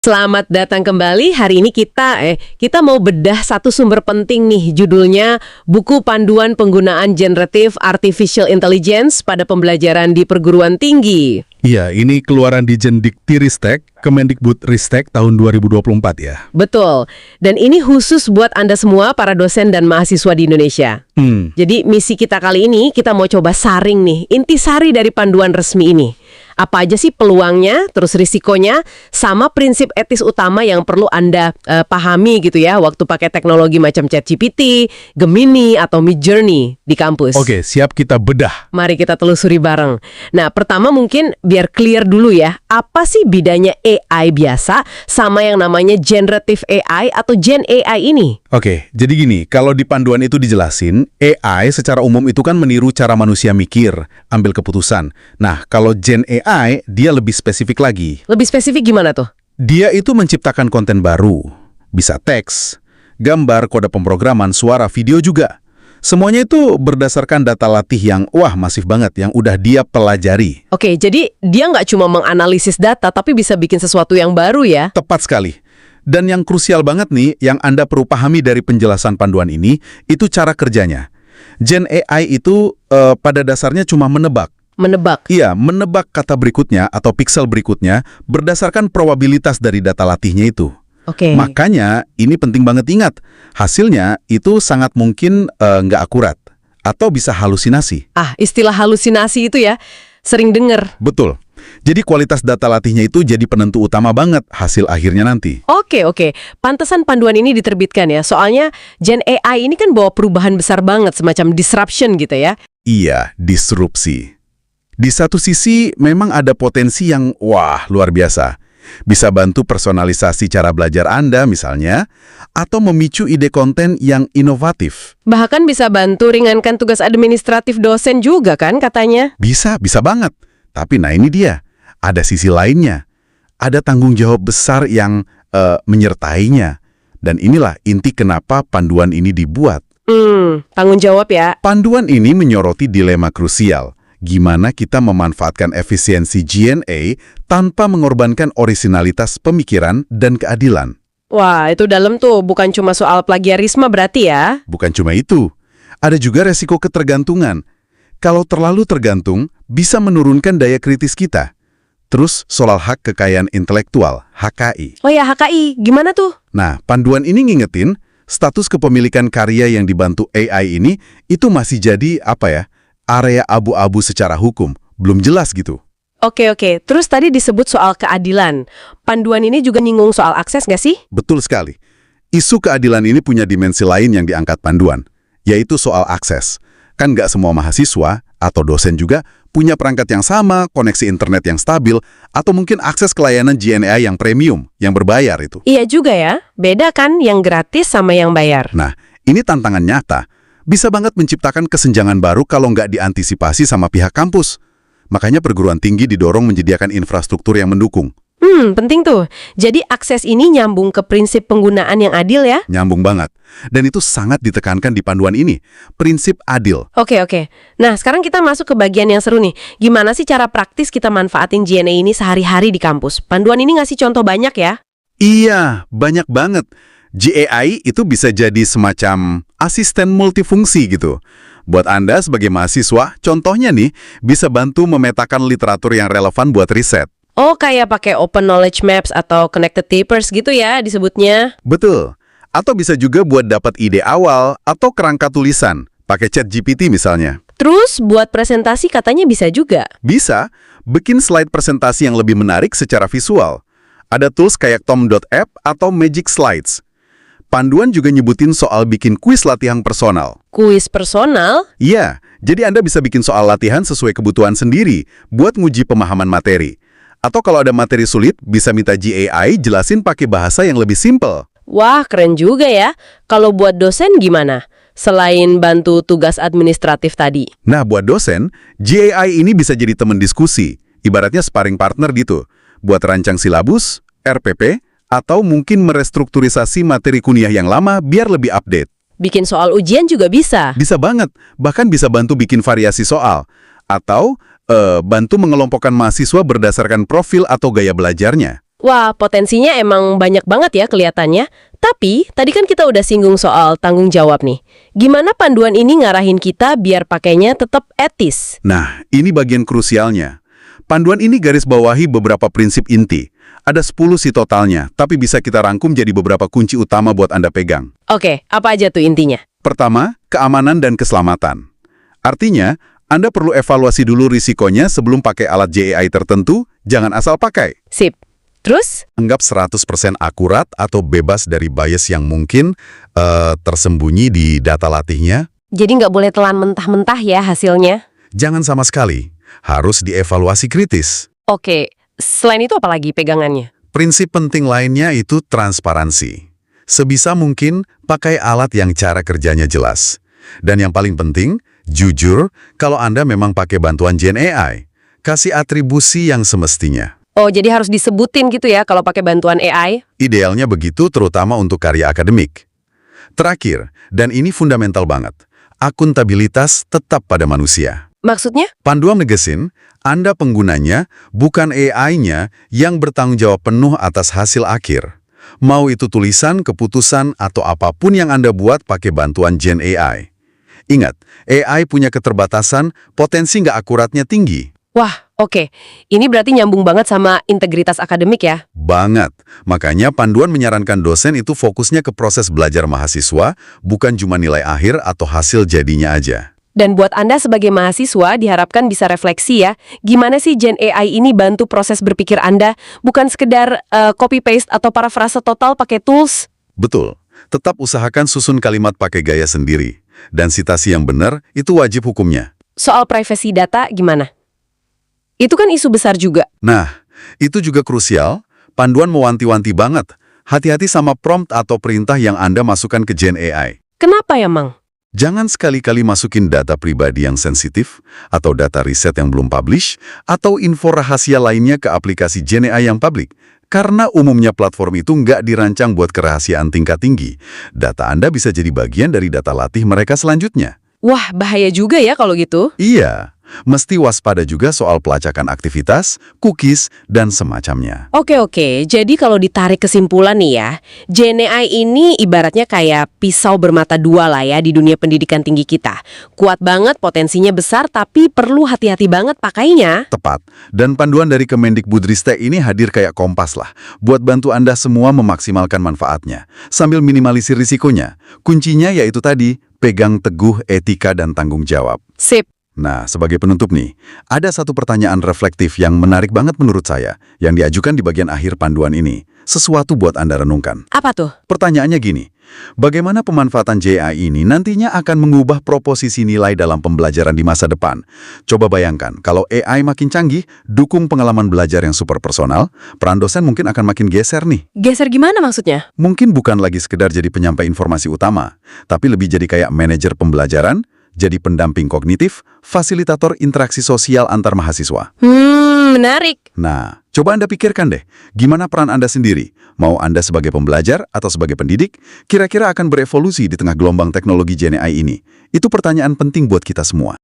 Selamat datang kembali. Hari ini kita mau bedah satu sumber penting nih, judulnya Buku Panduan Penggunaan Generative Artificial Intelligence pada Pembelajaran di Perguruan Tinggi. Iya, ini keluaran Dikti-Ristek, Kemendikbud-Ristek tahun 2024 ya. Betul. Dan ini khusus buat Anda semua para dosen dan mahasiswa di Indonesia. Jadi misi kita kali ini, kita mau coba saring nih, intisari dari panduan resmi ini. Apa aja sih peluangnya, terus risikonya, sama prinsip etis utama yang perlu Anda pahami gitu ya waktu pakai teknologi macam ChatGPT, Gemini, atau Midjourney di kampus. Oke, siap kita bedah. Mari kita telusuri bareng. Nah, pertama mungkin biar clear dulu ya, apa sih bedanya AI biasa sama yang namanya Generative AI atau Gen AI ini? Oke, jadi gini, kalau di panduan itu dijelasin, AI secara umum itu kan meniru cara manusia mikir, ambil keputusan. Nah, kalau Gen AI, dia lebih spesifik lagi. Lebih spesifik gimana tuh? Dia itu menciptakan konten baru. Bisa teks, gambar, kode pemrograman, suara, video juga. Semuanya itu berdasarkan data latih yang, masif banget, yang udah dia pelajari. Oke, jadi dia nggak cuma menganalisis data, tapi bisa bikin sesuatu yang baru ya? Tepat sekali. Dan yang krusial banget nih, yang Anda perlu pahami dari penjelasan panduan ini, itu cara kerjanya. Gen AI itu pada dasarnya cuma menebak. Menebak? Iya, menebak kata berikutnya atau pixel berikutnya berdasarkan probabilitas dari data latihnya itu. Oke. Makanya, ini penting banget ingat, hasilnya itu sangat mungkin nggak akurat atau bisa halusinasi. Istilah halusinasi itu ya, sering dengar. Betul. Jadi kualitas data latihnya itu jadi penentu utama banget hasil akhirnya nanti. Oke. Pantesan panduan ini diterbitkan ya, soalnya Gen AI ini kan bawa perubahan besar banget, semacam disruption gitu ya. Iya, disrupsi. Di satu sisi memang ada potensi yang luar biasa. Bisa bantu personalisasi cara belajar Anda misalnya, atau memicu ide konten yang inovatif. Bahkan bisa bantu ringankan tugas administratif dosen juga kan katanya? Bisa banget. Tapi ini dia, ada sisi lainnya. Ada tanggung jawab besar yang menyertainya. Dan inilah inti kenapa panduan ini dibuat. Tanggung jawab ya. Panduan ini menyoroti dilema krusial. Gimana kita memanfaatkan efisiensi GNA tanpa mengorbankan orisinalitas pemikiran dan keadilan. Wah, itu dalam tuh, bukan cuma soal plagiarisme berarti ya? Bukan cuma itu. Ada juga resiko ketergantungan. Kalau terlalu tergantung, bisa menurunkan daya kritis kita. Terus soal hak kekayaan intelektual, HKI. Oh ya, HKI. Gimana tuh? Nah, panduan ini ngingetin, status kepemilikan karya yang dibantu AI ini, itu masih jadi, area abu-abu secara hukum. Belum jelas gitu. Oke. Terus tadi disebut soal keadilan. Panduan ini juga nyinggung soal akses nggak sih? Betul sekali. Isu keadilan ini punya dimensi lain yang diangkat panduan, yaitu soal akses. Kan nggak semua mahasiswa atau dosen juga punya perangkat yang sama, koneksi internet yang stabil, atau mungkin akses ke layanan GNA yang premium, yang berbayar itu. Iya juga ya. Beda kan yang gratis sama yang bayar. Nah, ini tantangan nyata. Bisa banget menciptakan kesenjangan baru kalau nggak diantisipasi sama pihak kampus. Makanya perguruan tinggi didorong menyediakan infrastruktur yang mendukung. Penting tuh. Jadi akses ini nyambung ke prinsip penggunaan yang adil ya? Nyambung banget. Dan itu sangat ditekankan di panduan ini. Prinsip adil. Oke. Nah, sekarang kita masuk ke bagian yang seru nih. Gimana sih cara praktis kita manfaatin GNA ini sehari-hari di kampus? Panduan ini ngasih contoh banyak ya? Iya, banyak banget. GAI itu bisa jadi semacam asisten multifungsi gitu. Buat Anda sebagai mahasiswa, contohnya nih, bisa bantu memetakan literatur yang relevan buat riset. Oh, kayak pakai Open Knowledge Maps atau Connected Papers gitu ya disebutnya? Betul. Atau bisa juga buat dapat ide awal atau kerangka tulisan, pakai ChatGPT misalnya. Terus buat presentasi katanya bisa juga? Bisa, bikin slide presentasi yang lebih menarik secara visual. Ada tools kayak tom.app atau Magic Slides. Panduan juga nyebutin soal bikin kuis latihan personal. Kuis personal? Iya, jadi Anda bisa bikin soal latihan sesuai kebutuhan sendiri buat nguji pemahaman materi. Atau kalau ada materi sulit, bisa minta GAI jelasin pakai bahasa yang lebih simple. Wah, keren juga ya. Kalau buat dosen gimana? Selain bantu tugas administratif tadi. Nah, buat dosen, GAI ini bisa jadi teman diskusi. Ibaratnya sparring partner gitu. Buat rancang silabus, RPP, atau mungkin merestrukturisasi materi kuliah yang lama biar lebih update. Bikin soal ujian juga bisa? Bisa banget. Bahkan bisa bantu bikin variasi soal. Atau bantu mengelompokkan mahasiswa berdasarkan profil atau gaya belajarnya. Wah, potensinya emang banyak banget ya kelihatannya. Tapi, tadi kan kita udah singgung soal tanggung jawab nih. Gimana panduan ini ngarahin kita biar pakainya tetap etis? Nah, ini bagian krusialnya. Panduan ini garis bawahi beberapa prinsip inti. Ada 10 sih totalnya, tapi bisa kita rangkum jadi beberapa kunci utama buat Anda pegang. Oke, apa aja tuh intinya? Pertama, keamanan dan keselamatan. Artinya, Anda perlu evaluasi dulu risikonya sebelum pakai alat JAI tertentu, jangan asal pakai. Sip. Terus? Anggap 100% akurat atau bebas dari bias yang mungkin tersembunyi di data latihnya. Jadi nggak boleh telan mentah-mentah ya hasilnya? Jangan sama sekali. Harus dievaluasi kritis. Oke, selain itu apa lagi pegangannya? Prinsip penting lainnya itu transparansi. Sebisa mungkin pakai alat yang cara kerjanya jelas. Dan yang paling penting, jujur kalau Anda memang pakai bantuan Gen AI. Kasih atribusi yang semestinya. Oh, jadi harus disebutin gitu ya kalau pakai bantuan AI? Idealnya begitu terutama untuk karya akademik. Terakhir, dan ini fundamental banget, akuntabilitas tetap pada manusia. Maksudnya? Panduan negesin, Anda penggunanya, bukan AI-nya yang bertanggung jawab penuh atas hasil akhir. Mau itu tulisan, keputusan, atau apapun yang Anda buat pakai bantuan Gen AI. Ingat, AI punya keterbatasan, potensi nggak akuratnya tinggi. Wah, oke. Ini berarti nyambung banget sama integritas akademik ya? Banget. Makanya panduan menyarankan dosen itu fokusnya ke proses belajar mahasiswa, bukan cuma nilai akhir atau hasil jadinya aja. Dan buat Anda sebagai mahasiswa diharapkan bisa refleksi ya, gimana sih Gen AI ini bantu proses berpikir Anda, bukan sekedar copy-paste atau parafrase total pakai tools? Betul. Tetap usahakan susun kalimat pakai gaya sendiri. Dan citasi yang benar itu wajib hukumnya. Soal privasi data gimana? Itu kan isu besar juga. Nah, itu juga krusial. Panduan mewanti-wanti banget. Hati-hati sama prompt atau perintah yang Anda masukkan ke Gen AI. Kenapa ya, Mang? Jangan sekali-kali masukin data pribadi yang sensitif, atau data riset yang belum publish, atau info rahasia lainnya ke aplikasi Gen AI yang publik. Karena umumnya platform itu nggak dirancang buat kerahasiaan tingkat tinggi. Data Anda bisa jadi bagian dari data latih mereka selanjutnya. Wah, bahaya juga ya kalau gitu. Iya, mesti waspada juga soal pelacakan aktivitas, cookies, dan semacamnya. Oke. Jadi kalau ditarik kesimpulan nih ya, Gen AI ini ibaratnya kayak pisau bermata dua lah ya di dunia pendidikan tinggi kita. Kuat banget, potensinya besar, tapi perlu hati-hati banget pakainya. Tepat. Dan panduan dari Kemendikbudristek ini hadir kayak kompas lah, buat bantu Anda semua memaksimalkan manfaatnya, sambil minimalisir risikonya. Kuncinya yaitu tadi, pegang teguh etika dan tanggung jawab. Sip. Nah, sebagai penutup nih, ada satu pertanyaan reflektif yang menarik banget menurut saya, yang diajukan di bagian akhir panduan ini. Sesuatu buat Anda renungkan. Apa tuh? Pertanyaannya gini, bagaimana pemanfaatan JAI ini nantinya akan mengubah proposisi nilai dalam pembelajaran di masa depan? Coba bayangkan, kalau AI makin canggih, dukung pengalaman belajar yang super personal, peran dosen mungkin akan makin geser nih. Geser gimana maksudnya? Mungkin bukan lagi sekedar jadi penyampai informasi utama, tapi lebih jadi kayak manajer pembelajaran, jadi pendamping kognitif, fasilitator interaksi sosial antar mahasiswa. Menarik. Nah, coba Anda pikirkan deh, gimana peran Anda sendiri? Mau Anda sebagai pembelajar atau sebagai pendidik, kira-kira akan berevolusi di tengah gelombang teknologi Gen AI ini? Itu pertanyaan penting buat kita semua.